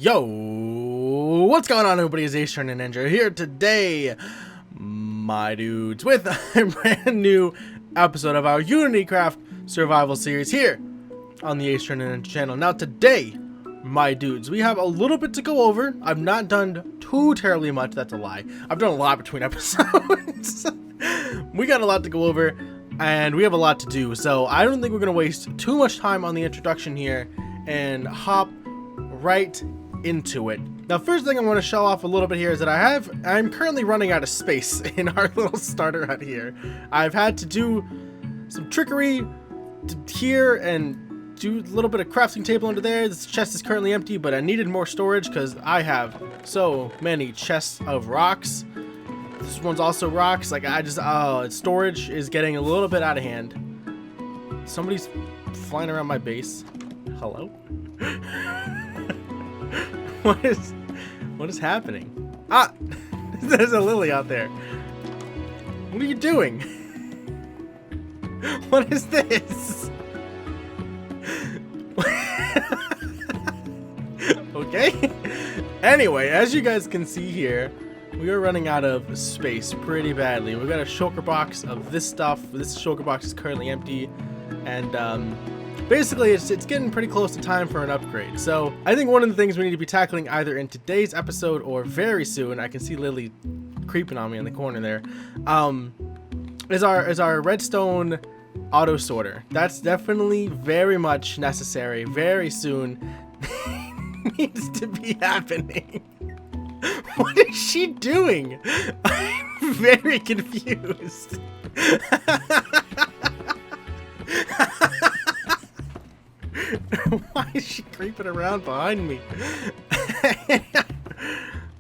Yo, what's going on, everybody? It's AceTrainerNinja here today, my dudes, with a brand new episode of our UnityCraft survival series here on the AceTrainerNinja channel. Now today, my dudes, we have a little bit to go over. I've not done too terribly much, that's a lie. I've done a lot between episodes. We got a lot to go over, and we have a lot to do, so I don't think we're going to waste too much time on the introduction here and hop right into it. Now, first thing I want to show off a little bit here is that I'm currently running out of space in our little starter hut here. I've had to do some trickery here and do a little bit of crafting table under there. This chest is currently empty, but I needed more storage because I have so many chests of rocks. This one's also rocks. Like, storage is getting a little bit out of hand. Somebody's flying around my base. Hello? What is happening? Ah, there's a lily out there. What are you doing? What is this? Okay. Anyway, as you guys can see here, we are running out of space pretty badly. We've got a shulker box of this stuff. This shulker box is currently empty, and basically, it's getting pretty close to time for an upgrade. So I think one of the things we need to be tackling either in today's episode or very soon, I can see Lily creeping on me in the corner there, is our redstone auto sorter. That's definitely very much necessary. Very soon needs to be happening. What is she doing? I'm very confused. Why is she creeping around behind me?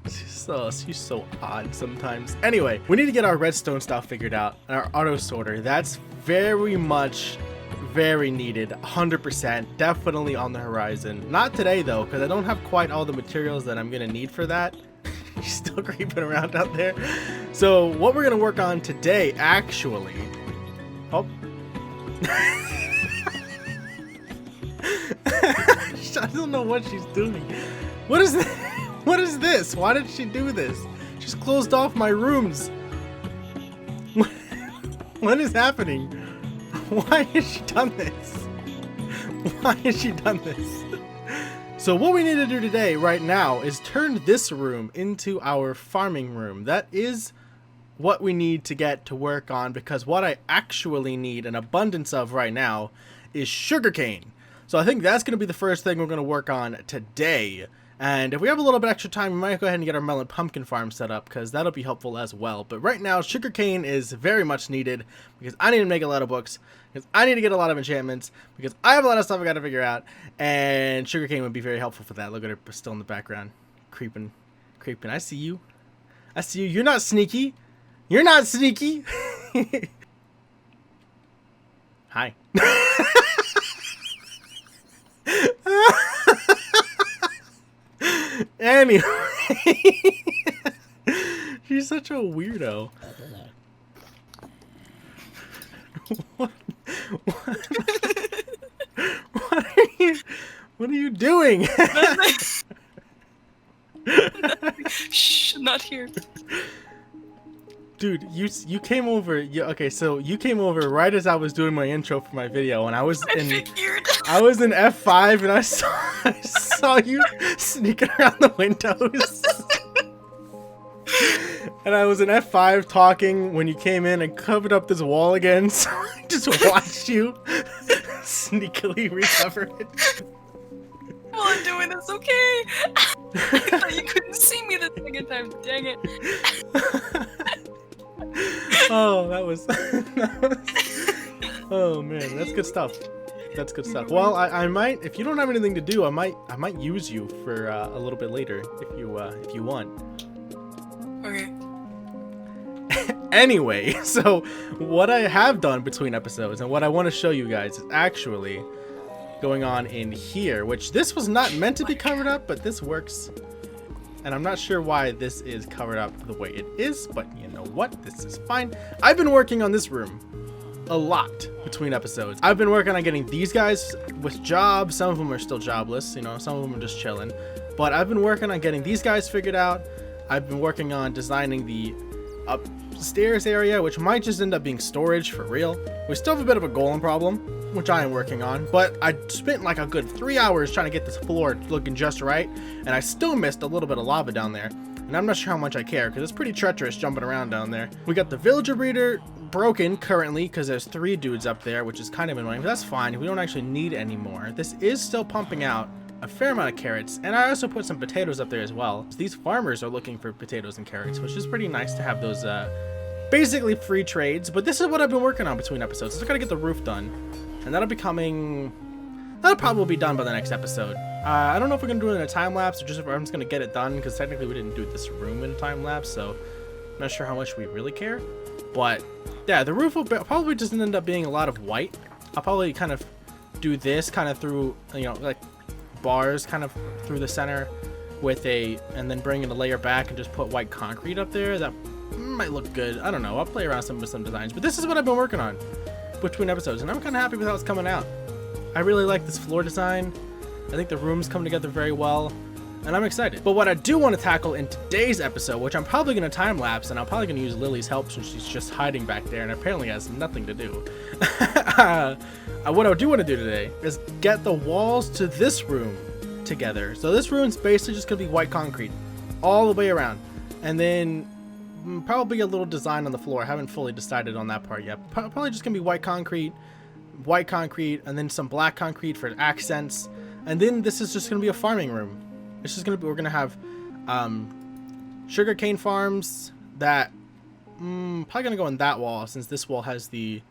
She's so odd sometimes. Anyway, we need to get our redstone stuff figured out. Our auto sorter. That's very much very needed. 100%. Definitely on the horizon. Not today though, because I don't have quite all the materials that I'm gonna need for that. She's still creeping around out there. So what we're gonna work on today, actually. Oh. I don't know what she's doing. What is this? What is this? Why did she do this? She's closed off my rooms. What is happening? Why has she done this? Why has she done this? So what we need to do today, right now, is turn this room into our farming room. That is what we need to get to work on, because what I actually need an abundance of right now is sugarcane. So I think that's going to be the first thing we're going to work on today. And if we have a little bit extra time, we might go ahead and get our melon pumpkin farm set up, because that'll be helpful as well. But right now, sugarcane is very much needed, because I need to make a lot of books, because I need to get a lot of enchantments, because I have a lot of stuff I got to figure out, and sugarcane would be very helpful for that. Look at her still in the background, creeping. I see you. I see you. You're not sneaky. You're not sneaky. Hi. Anyway, she's such a weirdo. What are you doing? Shh, I'm not here. Dude, you came over. Okay, so you came over right as I was doing my intro for my video, and I was in F5, and I saw you sneaking around the windows. And I was in F5 talking when you came in and covered up this wall again, so I just watched you sneakily recover it. While I'm doing this, okay? I thought you couldn't see me the second time. Dang it. Oh, that was oh man, that's good stuff. That's good stuff. Well, I might, if you don't have anything to do, I might use you for a little bit later if you want. Okay. Anyway, so what I have done between episodes and what I want to show you guys is actually going on in here, which this was not meant to be covered up, but this works. And I'm not sure why this is covered up the way it is, but you know what? This is fine. I've been working on this room a lot between episodes. I've been working on getting these guys with jobs. Some of them are still jobless, you know, some of them are just chilling. But I've been working on getting these guys figured out. I've been working on designing the upstairs area, which might just end up being storage for real. We still have a bit of a golem problem, which I am working on, but I spent like a good 3 hours trying to get this floor looking just right, and I still missed a little bit of lava down there. And I'm not sure how much I care, because it's pretty treacherous jumping around down there. We got the villager breeder broken currently, because there's 3 dudes up there, which is kind of annoying, but that's fine. We don't actually need any more. This is still pumping out a fair amount of carrots, and I also put some potatoes up there as well. So these farmers are looking for potatoes and carrots, which is pretty nice to have those basically free trades. But this is what I've been working on between episodes. So I gotta get the roof done, and that'll probably be done by the next episode. I don't know if we're gonna do it in a time lapse or just if I'm just gonna get it done, because technically we didn't do this room in a time lapse, so I'm not sure how much we really care. But yeah, the roof will probably just end up being a lot of white. I'll probably kind of do this kind of through, you know, like bars kind of through the center with and then bring in a layer back and just put white concrete up there. That might look good. I don't know. I'll play around with some designs, but this is what I've been working on between episodes, and I'm kind of happy with how it's coming out. I really like this floor design. I think the rooms come together very well, and I'm excited. But what I do want to tackle in today's episode, which I'm probably going to time lapse, and I'm probably going to use Lily's help since she's just hiding back there and apparently has nothing to do. What I do want to do today is get the walls to this room together. So this room's basically just going to be white concrete all the way around, and then probably a little design on the floor. I haven't fully decided on that part yet. Probably just going to be white concrete, and then some black concrete for accents. And then this is just going to be a farming room. It's just going to be, we're going to have sugarcane farms that probably going to go in that wall, since this wall has the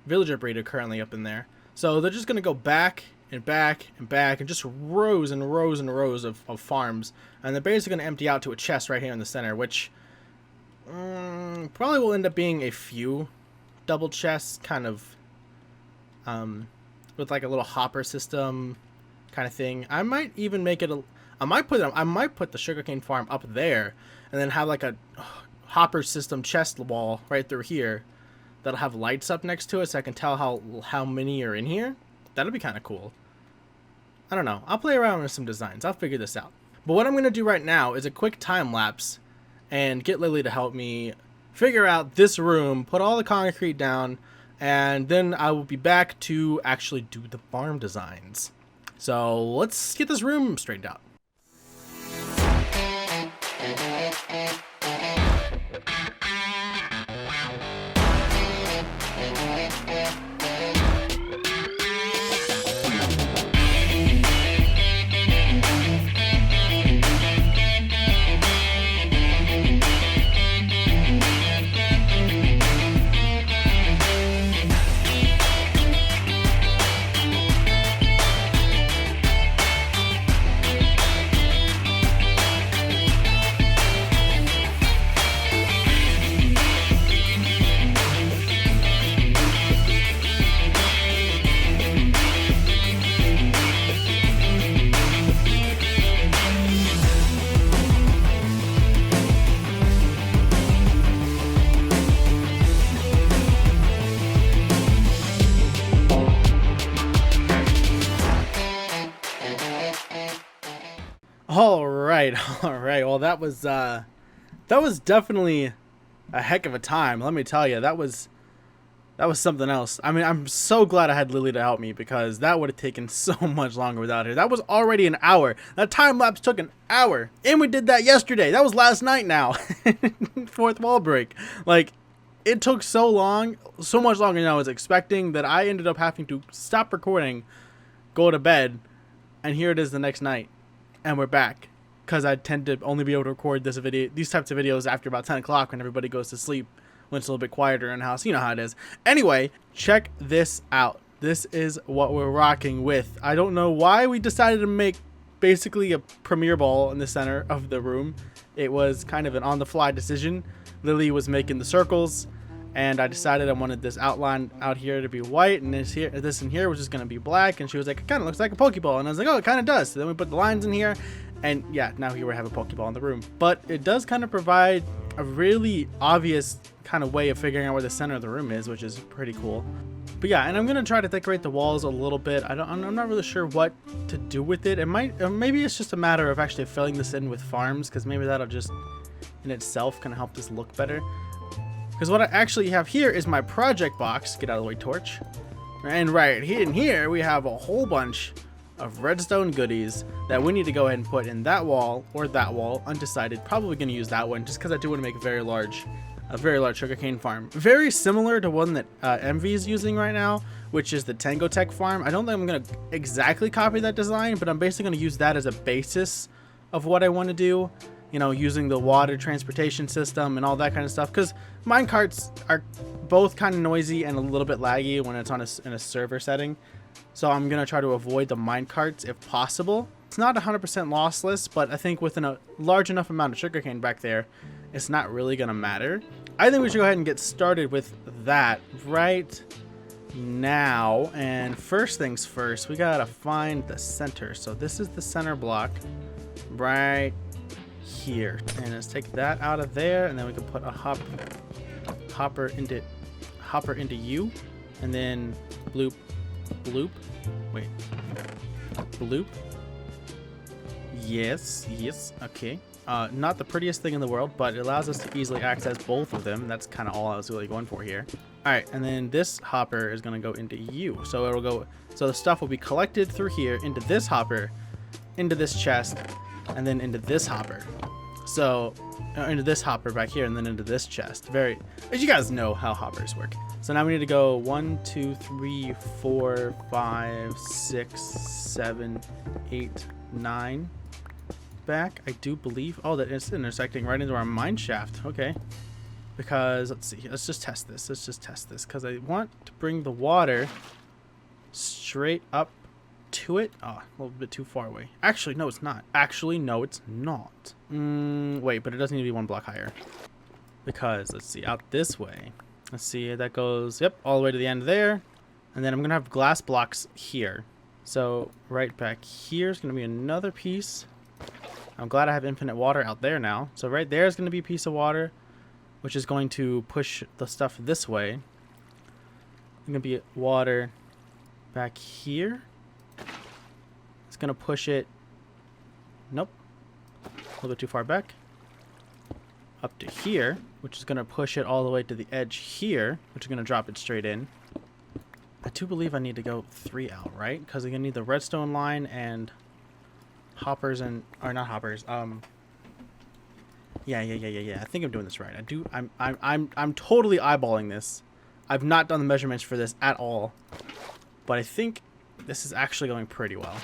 villager breeder currently up in there. So they're just going to go back and back and back, and just rows and rows and rows of farms. And they're basically going to empty out to a chest right here in the center, which probably will end up being a few double chests, kind of with like a little hopper system kind of thing. I might even make it I might put the sugarcane farm up there, and then have like a hopper system chest wall right through here that'll have lights up next to it, so I can tell how many are in here. That'll be kind of cool. I don't know. I'll play around with some designs. I'll figure this out. But what I'm going to do right now is a quick time lapse and get Lily to help me figure out this room, put all the concrete down, and then I will be back to actually do the farm designs. So let's get this room straightened out. All right. Well, that was definitely a heck of a time. Let me tell you, that was something else. I mean, I'm so glad I had Lily to help me, because that would have taken so much longer without her. That was already an hour. That time lapse took an hour, and we did that yesterday. That was last night now. Fourth wall break. Like, it took so long, so much longer than I was expecting, that I ended up having to stop recording, go to bed, and here it is the next night. And we're back, because I tend to only be able to record these types of videos after about 10 o'clock when everybody goes to sleep, when it's a little bit quieter in the house. You know how it is. Anyway, check this out. This is what we're rocking with. I don't know why we decided to make basically a premiere ball in the center of the room. It was kind of an on-the-fly decision. Lily was making the circles, and I decided I wanted this outline out here to be white, and this in here was just going to be black, and she was like, it kind of looks like a Pokeball, and I was like, oh, it kind of does. So then we put the lines in here, and yeah, now here we have a Pokeball in the room. But it does kind of provide a really obvious kind of way of figuring out where the center of the room is, which is pretty cool. But yeah, and I'm gonna try to decorate the walls a little bit. I'm not really sure what to do with it. It might, maybe it's just a matter of actually filling this in with farms, because maybe that'll just in itself kind of help this look better. Because what I actually have here is my project box. Get out of the way, torch. And right here in here, we have a whole bunch of redstone goodies that we need to go ahead and put in that wall or that wall. Undecided. Probably going to use that one just because I do want to make a very large sugarcane farm. Very similar to one that MV is using right now, which is the Tango Tech farm. I don't think I'm going to exactly copy that design, but I'm basically going to use that as a basis of what I want to do. You know, using the water transportation system and all that kind of stuff, because minecarts are both kind of noisy and a little bit laggy when it's on in a server setting. So I'm going to try to avoid the minecarts if possible. It's not 100% lossless, but I think within a large enough amount of sugarcane back there, it's not really going to matter. I think we should go ahead and get started with that right now. And first things first, we got to find the center. So this is the center block right here, and let's take that out of there, and then we can put a hopper into you, and then bloop, wait, bloop. Yes, okay. Not the prettiest thing in the world, but it allows us to easily access both of them. That's kind of all I was really going for here. All right, and then this hopper is going to go into you, so it'll go. So the stuff will be collected through here into this hopper, into this chest, and then into this hopper. So into this hopper back here, and then into this chest. As you guys know how hoppers work. So now we need to go 1, 2, 3, 4, 5, 6, 7, 8, 9 back. I do believe. Oh, that it's intersecting right into our mine shaft. Okay. Because let's see. Let's just test this. Because I want to bring the water straight up to it. Oh, a little bit too far away. Actually, no, it's not. Wait, but it doesn't need to be one block higher. Because, let's see, out this way. Let's see, that goes, yep, all the way to the end there. And then I'm going to have glass blocks here. So, right back here is going to be another piece. I'm glad I have infinite water out there now. So, right there is going to be a piece of water, which is going to push the stuff this way. It's going to be water back here. It's going to push it. Nope. A little bit too far back. Up to here, which is going to push it all the way to the edge here, which is going to drop it straight in. I do believe I need to go 3 out, right? Because I'm going to need the redstone line and hoppers and... Or not hoppers. Yeah. I think I'm doing this right. I'm totally eyeballing this. I've not done the measurements for this at all. But I think this is actually going pretty well.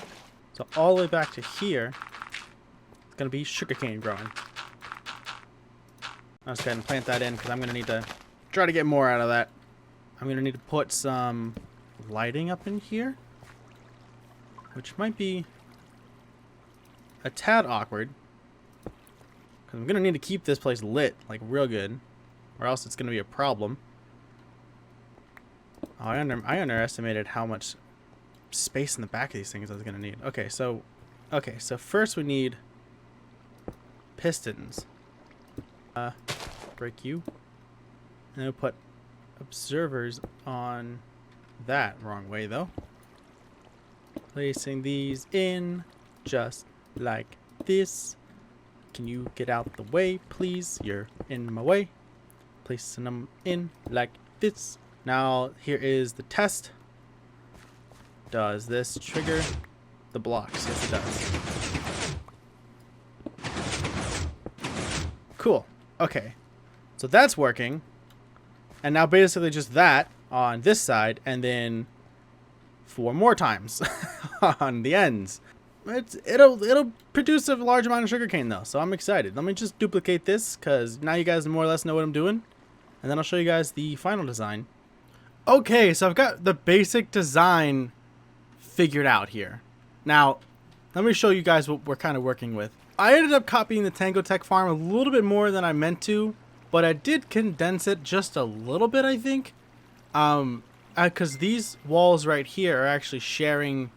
So all the way back to here, it's going to be sugarcane growing. Let's go ahead and plant that in because I'm going to need to try to get more out of that. I'm going to need to put some lighting up in here, which might be a tad awkward. Because I'm going to need to keep this place lit, like real good, or else it's going to be a problem. Oh, I underestimated how much space in the back of these things I was going to need. Okay, so first we need pistons. Break you. And we'll put observers on that. Wrong way, though. Placing these in just like this. Can you get out the way, please? You're in my way. Placing them in like this. Now, here is the test. Does this trigger the blocks? Yes, it does. Cool. Okay. So that's working. And now basically just that on this side, and then 4 more times on the ends. It'll produce a large amount of sugarcane though, so I'm excited. Let me just duplicate this, because now you guys more or less know what I'm doing. And then I'll show you guys the final design. Okay, so I've got the basic design figured out here. Now, let me show you guys what we're kind of working with. I ended up copying the Tango Tech farm a little bit more than I meant to, but I did condense it just a little bit, I think. Because these walls right here are actually sharing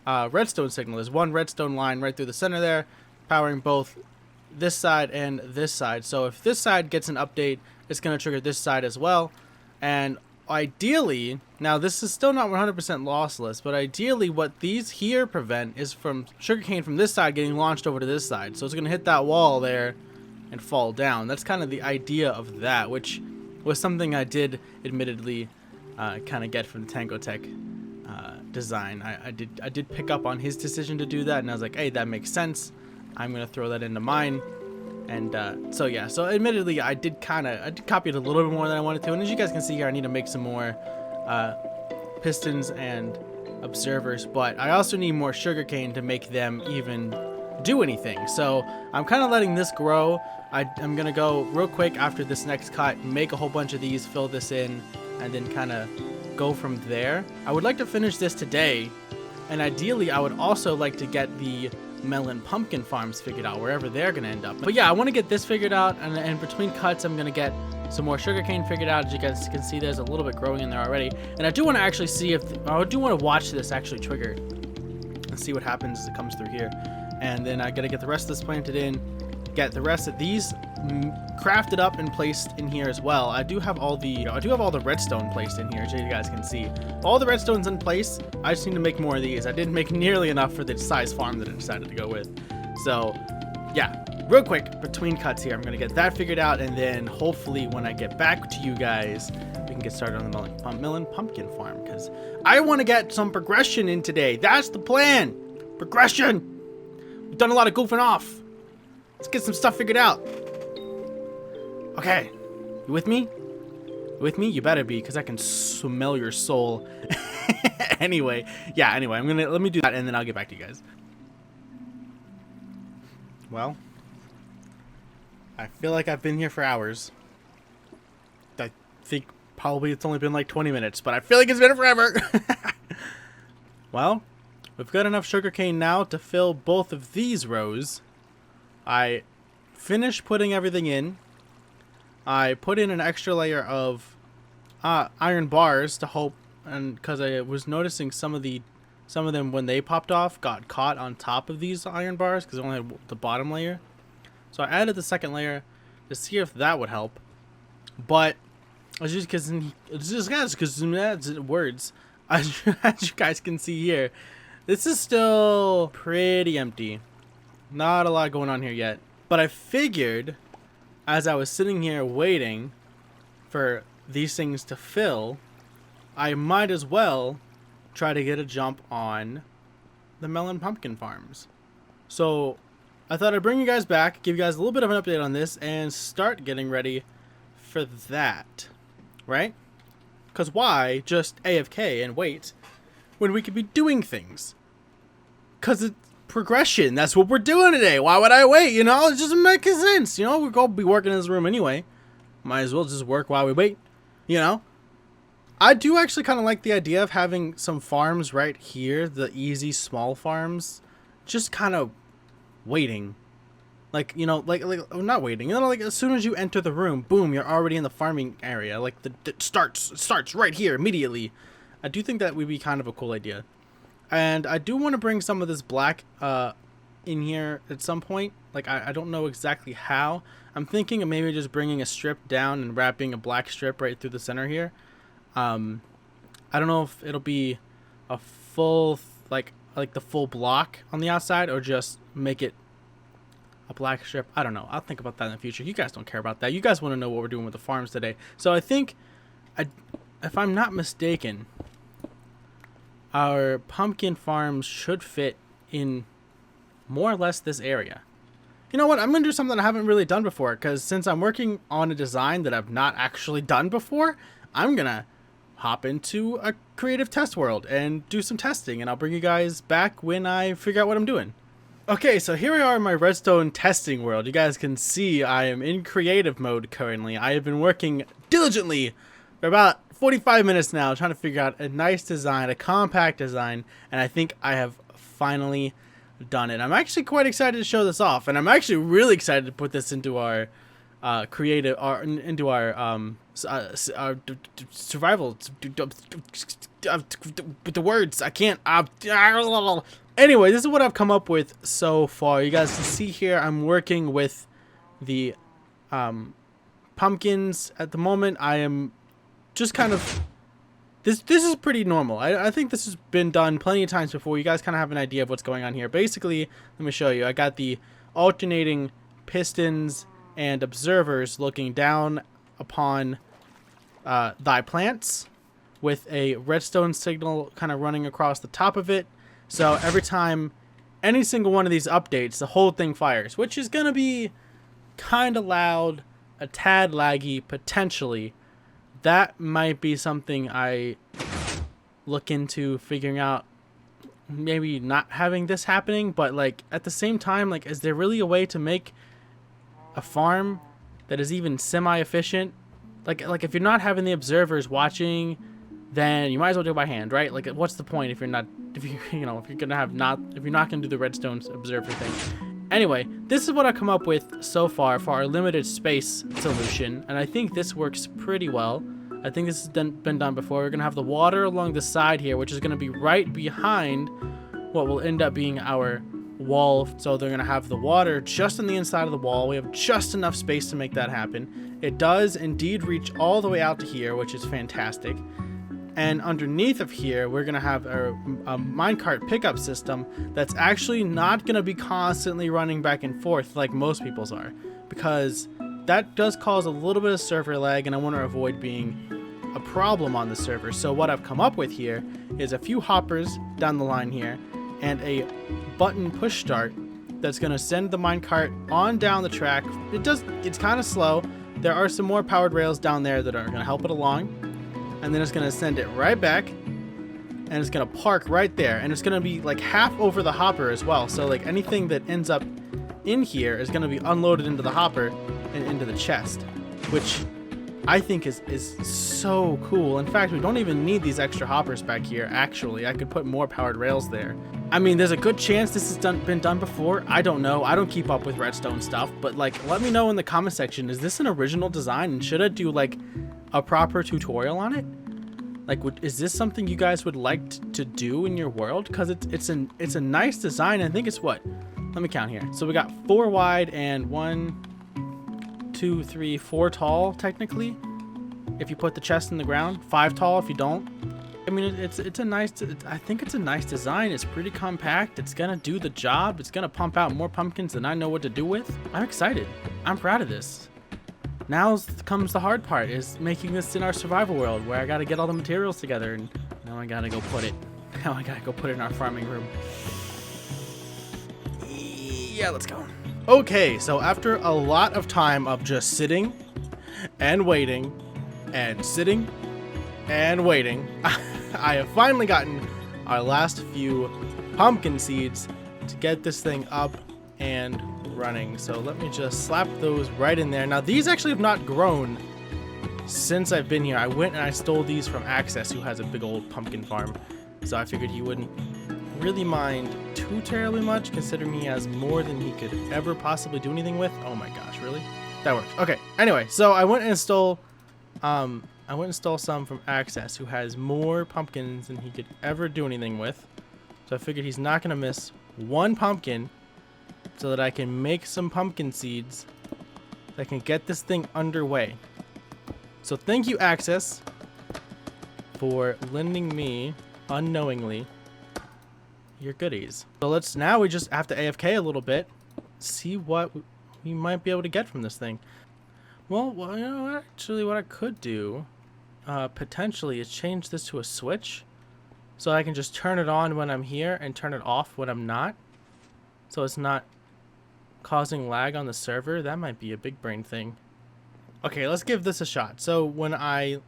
redstone signal. There's one redstone line right through the center there, powering both this side and this side. So if this side gets an update, it's going to trigger this side as well. And ideally, now this is still not 100% lossless, but ideally what these here prevent is from sugarcane from this side getting launched over to this side. So it's going to hit that wall there and fall down. That's kind of the idea of that, which was something I did admittedly kind of get from the Tango Tech design. I did pick up on his decision to do that, and I was like, hey, that makes sense. I'm going to throw that into mine. And so yeah, so admittedly I did copy it a little bit more than I wanted to, and as you guys can see here, I need to make some more pistons and observers, but I also need more sugarcane to make them even do anything. So I'm kind of letting this grow. I'm gonna go real quick after this next cut, make a whole bunch of these, fill this in, and then kind of go from there. I would like to finish this today, and ideally I would also like to get the melon pumpkin farms figured out, wherever they're gonna end up. But yeah, I want to get this figured out, and between cuts I'm gonna get some more sugarcane figured out. As you guys can see, there's a little bit growing in there already, and I do want to actually see if I do want to watch this actually trigger and see what happens as it comes through here. And then I gotta get the rest of this planted in, get the rest of these crafted up and placed in here as well. I do have all the redstone placed in here, as you guys can see. All the redstone's in place. I just need to make more of these. I didn't make nearly enough for the size farm that I decided to go with. So yeah, real quick between cuts here, I'm gonna get that figured out, and then hopefully when I get back to you guys, we can get started on the melon pumpkin farm, because I want to get some progression in today. That's the plan. Progression. We've done a lot of goofing off. Let's get some stuff figured out. Okay, you with me? You with me? You better be, because I can smell your soul. Anyway, let me do that, and then I'll get back to you guys. Well, I feel like I've been here for hours. I think probably it's only been like 20 minutes, but I feel like it's been forever. Well, we've got enough sugarcane now to fill both of these rows. I finished putting everything in. I put in an extra layer of iron bars to hope, and because I was noticing some of them when they popped off got caught on top of these iron bars because they only had the bottom layer. So I added the second layer to see if that would help. But as you guys can see here, this is still pretty empty. Not a lot going on here yet. But I figured, as I was sitting here waiting for these things to fill, I might as well try to get a jump on the melon pumpkin farms. So I thought I'd bring you guys back, give you guys a little bit of an update on this, and start getting ready for that, right? Because why just AFK and wait when we could be doing things? Because it's progression. That's what we're doing today. Why would I wait? You know, it doesn't make sense. You know, we're going to be working in this room anyway. Might as well just work while we wait. You know, I do actually kind of like the idea of having some farms right here, the easy small farms, just kind of waiting. Like, you know, like not waiting. You know, like as soon as you enter the room, boom, you're already in the farming area. Like it starts right here immediately. I do think that would be kind of a cool idea. And I do want to bring some of this black in here at some point. Like, I don't know exactly how. I'm thinking of maybe just bringing a strip down and wrapping a black strip right through the center here. I don't know if it'll be a full, like the full block on the outside, or just make it a black strip. I don't know. I'll think about that in the future. You guys don't care about that. You guys want to know what we're doing with the farms today. So I think, if I'm not mistaken, our pumpkin farms should fit in more or less this area. You know what? I'm going to do something I haven't really done before, because since I'm working on a design that I've not actually done before, I'm going to hop into a creative test world and do some testing, and I'll bring you guys back when I figure out what I'm doing. Okay, so here we are in my redstone testing world. You guys can see I am in creative mode currently. I have been working diligently for about 45 minutes now, trying to figure out a nice design, a compact design, and I think I have finally done it. I'm actually quite excited to show this off, and I'm actually really excited to put this into our creative, into our survival. With the words, I can't. Anyway, this is what I've come up with so far. You guys can see here, I'm working with the pumpkins at the moment. I am just kind of This is pretty normal. I think this has been done plenty of times before. You guys kind of have an idea of what's going on here. Basically, let me show you. I got the alternating pistons and observers looking down upon thy plants with a redstone signal kind of running across the top of it. So every time any single one of these updates, the whole thing fires, which is going to be kind of loud, a tad laggy, potentially. That might be something I look into figuring out, maybe not having this happening, but like at the same time, like, is there really a way to make a farm that is even semi-efficient? Like if you're not having the observers watching, then you might as well do it by hand, right? Like, what's the point if you're not, if you're not gonna do the redstone observer thing? Anyway, this is what I come up with so far for our limited space solution, and I think this works pretty well. I think this has been done before. We're gonna have the water along the side here, which is gonna be right behind what will end up being our wall. So they're gonna have the water just on the inside of the wall. We have just enough space to make that happen. It does indeed reach all the way out to here, which is fantastic. And underneath of here, we're going to have a minecart pickup system that's actually not going to be constantly running back and forth like most people's are, because that does cause a little bit of server lag, and I want to avoid being a problem on the server. So what I've come up with here is a few hoppers down the line here and a button push start that's going to send the minecart on down the track. It's kind of slow. There are some more powered rails down there that are going to help it along. And then it's going to send it right back, and it's going to park right there, and it's going to be like half over the hopper as well. So like anything that ends up in here is going to be unloaded into the hopper and into the chest, which I think is so cool. In fact, we don't even need these extra hoppers back here. Actually, I could put more powered rails there. I mean, there's a good chance this has been done before. I don't know. I don't keep up with redstone stuff, but like, let me know in the comment section. Is this an original design, and should I do like a proper tutorial on it? Like, is this something you guys would like to do in your world? Because it's a nice design. I think it's what? Let me count here. So we got 4 wide and 1, 2, 3, 4 tall, technically, if you put the chest in the ground. 5 tall if you don't. I mean, I think it's a nice design. It's pretty compact. It's gonna do the job. It's gonna pump out more pumpkins than I know what to do with. I'm excited. I'm proud of this. Now comes the hard part, is making this in our survival world, where I gotta get all the materials together, and now I gotta go put it in our farming room. Yeah, let's go. Okay, so after a lot of time of just sitting and waiting and sitting and waiting, I have finally gotten our last few pumpkin seeds to get this thing up and running. So let me just slap those right in there. Now these actually have not grown since I've been here. I went and I stole these from Access, who has a big old pumpkin farm, so I figured he wouldn't really mind too terribly much, considering he has more than he could ever possibly do anything with. Oh my gosh, really? That works. Okay, anyway, so I went and stole some from Access, who has more pumpkins than he could ever do anything with. So I figured he's not gonna miss one pumpkin, so that I can make some pumpkin seeds that can get this thing underway. So thank you, Access, for lending me, unknowingly, your goodies. So now we just have to AFK a little bit, see what we might be able to get from this thing. Well, you know, actually what I could do, potentially, is change this to a switch, so I can just turn it on when I'm here and turn it off when I'm not, so it's not causing lag on the server. That might be a big brain thing. Okay, let's give this a shot. So when I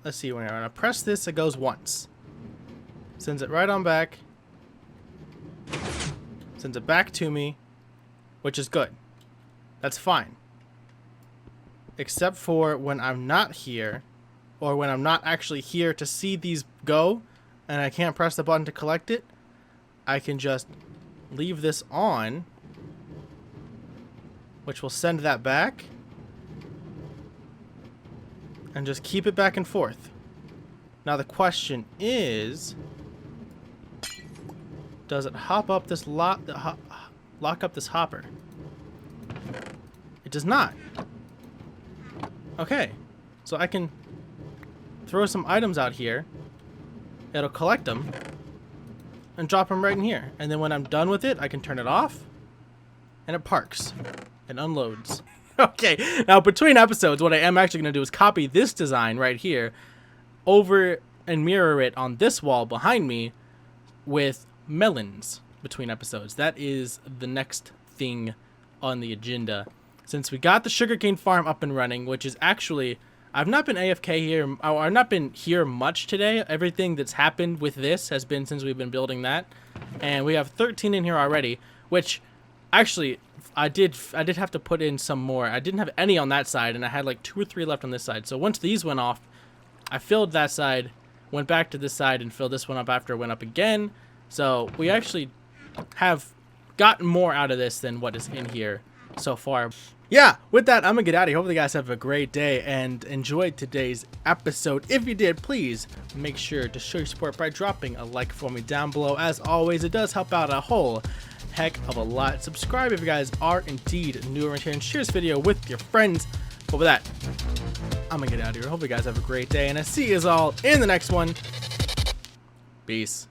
press this, it goes once, sends it right on back, sends it back to me, which is good. That's fine. Except for when I'm not here, or when I'm not actually here to see these go, and I can't press the button to collect it, I can just leave this on, which will send that back, and just keep it back and forth. Now the question is, does it hop up this lock up this hopper? It does not. Okay, so I can throw some items out here it'll collect them and drop them right in here. And then when I'm done with it, I can turn it off and it parks and unloads. Okay, now between episodes, what I am actually going to do is copy this design right here over and mirror it on this wall behind me with melons between episodes. That is the next thing on the agenda. Since we got the sugarcane farm up and running, which is actually, I've not been AFK here, I've not been here much today. Everything that's happened with this has been since we've been building that. And we have 13 in here already, which actually I did have to put in some more. I didn't have any on that side, and I had like 2 or 3 left on this side. So once these went off, I filled that side, went back to this side, and filled this one up after it went up again. So we actually have gotten more out of this than what is in here so far. Yeah, with that, I'm gonna get out of here. Hopefully you guys have a great day and enjoyed today's episode. If you did, please make sure to show your support by dropping a like for me down below. As always, it does help out a whole heck of a lot. Subscribe if you guys are indeed new around here, and share this video with your friends. But with that, I'm gonna get out of here. Hope you guys have a great day, and I see you all in the next one. Peace.